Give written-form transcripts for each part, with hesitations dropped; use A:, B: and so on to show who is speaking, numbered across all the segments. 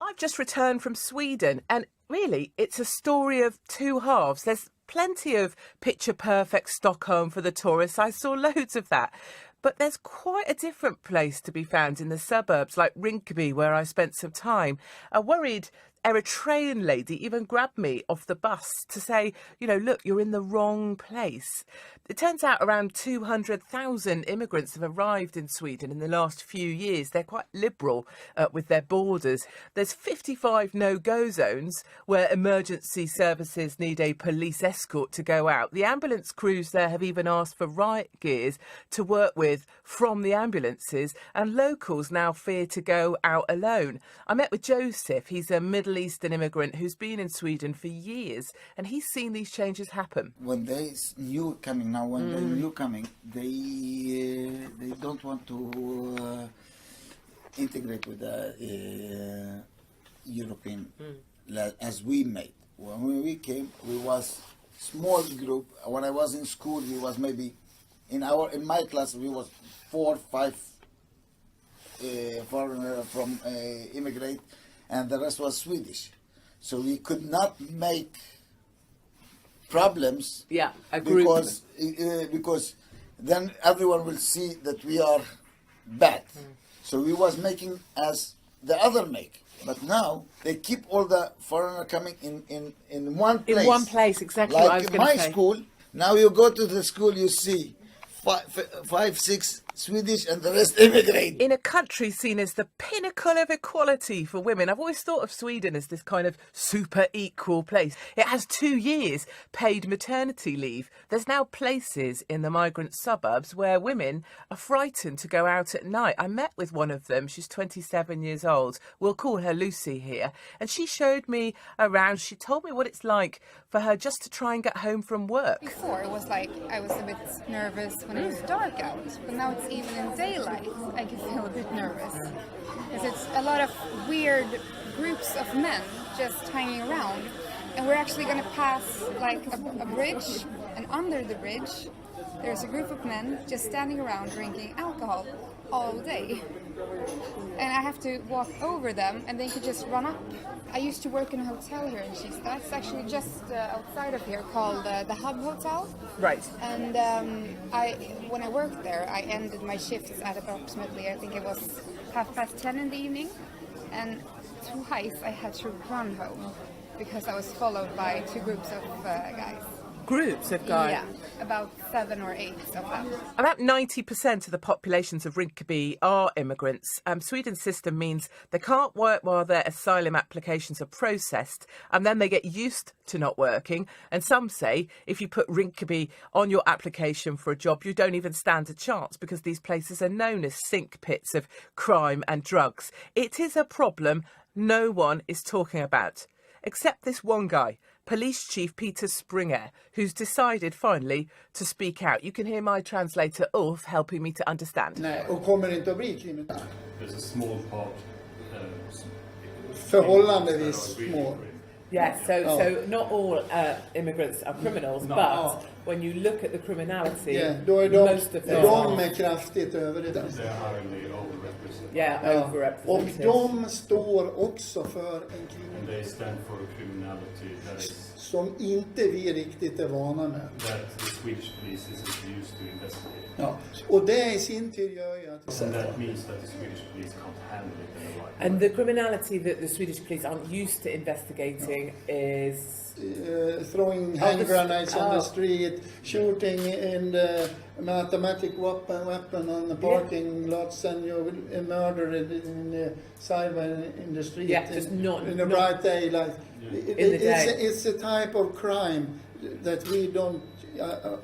A: I've just returned from Sweden, and really, it's a story of two halves. There's plenty of picture-perfect Stockholm for the tourists. I saw loads of that. But there's quite a different place to be found in the suburbs, like Rinkeby, where I spent some time. A worried Eritrean lady even grabbed me off the bus to say, look, you're in the wrong place. It turns out around 200,000 immigrants have arrived in Sweden in the last few years. They're quite liberal with their borders. There's 55 no-go zones where emergency services need a police escort to go out. The ambulance crews there have even asked for riot gears to work with from the ambulances, and locals now fear to go out alone. I met with Joseph. He's a Middle Eastern immigrant who's been in Sweden for years, and he's seen these changes happen.
B: When they knew coming now, when they knew coming, they don't want to integrate with the European as we made. When we came, we was small group. When I was in school, we was maybe in my class we was 4 or 5 foreigner from immigrate, and the rest was Swedish. So we could not make problems.
A: Yeah, a group.
B: Because then everyone will see that we are bad. So we was making as the other make. But now they keep all the foreigner coming in one place.
A: In one place, exactly
B: like
A: what I was going to say.
B: my school, now you go to the school, you see 5, 6 Swedish and the rest immigrate.
A: In a country seen as the pinnacle of equality for women, I've always thought of Sweden as this kind of super equal place. It has 2 years paid maternity leave. There's now places in the migrant suburbs where women are frightened to go out at night. I met with one of them. She's 27 years old. We'll call her Lucy here. And she showed me around. She told me what it's like for her just to try and get home from work.
C: Before it was like I was a bit nervous when it was dark out, but now it's even in daylight I can feel a bit nervous, because it's a lot of weird groups of men just hanging around, and we're actually going to pass like a bridge, and under the bridge there's a group of men just standing around drinking alcohol all day, and I have to walk over them and they could just run up. I used to work in a hotel here in Kista. It's actually just outside of here, called the Hub Hotel.
A: Right.
C: And when I worked there, I ended my shifts at approximately, I think it was 10:30 in the evening, and twice I had to run home because I was followed by 2 groups of guys.
A: Groups of guys?
C: Yeah, about 7 or 8 of them.
A: About 90% of the populations of Rinkeby are immigrants. Sweden's system means they can't work while their asylum applications are processed, and then they get used to not working. And some say if you put Rinkeby on your application for a job, you don't even stand a chance, because these places are known as sink pits of crime and drugs. It is a problem no one is talking about, except this one guy, Police Chief Peter Springer, who's decided finally to speak out. You can hear my translator Ulf helping me to understand.
D: Nej, och kommer inte att bli kriminell.
E: There's a small part.
D: Förhållandevis små.
A: Yes, so not all immigrants are criminals, but when you look at the criminality,
D: då är
A: most of them
D: de är kraftigt överrepresenterade.
A: Yeah, overrepresented.
D: Och de står också för en kriminalitet som inte vi riktigt är vana med. Ja. Och det i sin tur gör ju att...
A: And the criminality that the Swedish police aren't used to investigating is...
D: throwing hand grenades on the street, shooting in the automatic weapon on the parking lots, and you murder in the sideway in the street.
A: Yeah, just not
D: in the bright daylight. It's a type of crime that we don't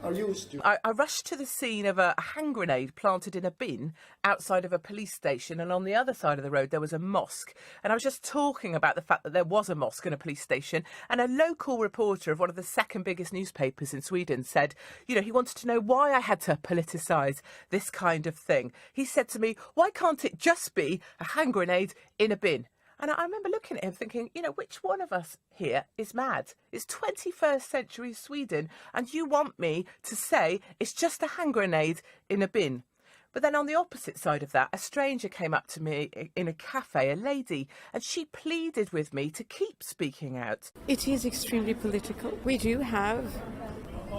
D: are used to.
A: I rushed to the scene of a hand grenade planted in a bin outside of a police station, and on the other side of the road there was a mosque. And I was just talking about the fact that there was a mosque and a police station, and a local reporter of one of the second biggest newspapers in Sweden said, he wanted to know why I had to politicise this kind of thing. He said to me, why can't it just be a hand grenade in a bin? And I remember looking at him thinking, which one of us here is mad? It's 21st century Sweden, and you want me to say it's just a hand grenade in a bin? But then on the opposite side of that, a stranger came up to me in a cafe, a lady, and she pleaded with me to keep speaking out.
E: It is extremely political. We do have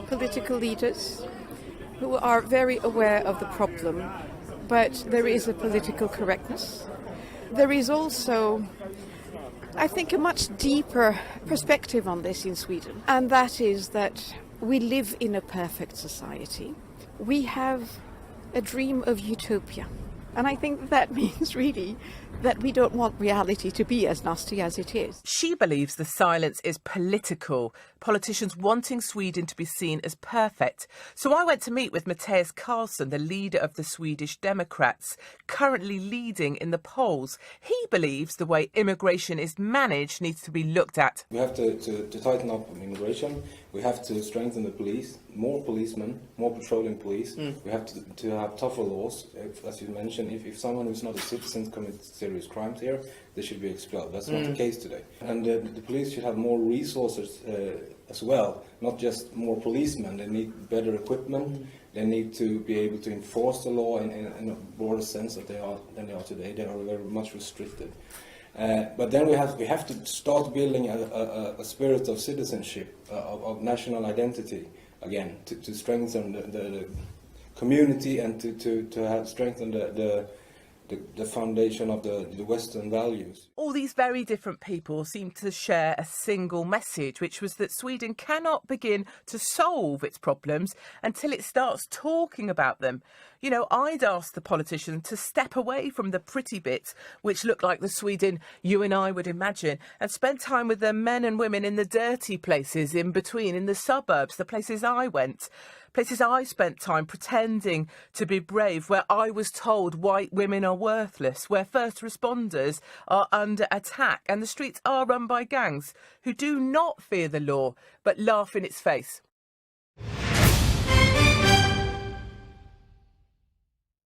E: political leaders who are very aware of the problem, but there is a political correctness. There is also, I think, a much deeper perspective on this in Sweden, and that is that we live in a perfect society. We have a dream of utopia, and I think that means really that we don't want reality to be as nasty as it is.
A: She believes the silence is political, politicians wanting Sweden to be seen as perfect. So I went to meet with Mattias Karlsson, the leader of the Swedish Democrats, currently leading in the polls. He believes the way immigration is managed needs to be looked at.
F: We have to tighten up on immigration. We have to strengthen the police, more policemen, more patrolling police. We have to have tougher laws. As you mentioned, if someone who's not a citizen commits serious crimes here, they should be expelled. That's not the case today. And the police should have more resources as well, not just more policemen. They need better equipment. They need to be able to enforce the law in a broader sense than they are today. They are very much restricted. But then we have to start building a spirit of citizenship, of national identity again, to strengthen the community and to have strengthen the foundation of the Western values.
A: All these very different people seem to share a single message, which was that Sweden cannot begin to solve its problems until it starts talking about them. You know, I'd ask the politicians to step away from the pretty bits, which look like the Sweden you and I would imagine, and spend time with the men and women in the dirty places in between, in the suburbs, the places I went. Places I spent time pretending to be brave, where I was told white women are worthless, where first responders are under attack and the streets are run by gangs who do not fear the law but laugh in its face.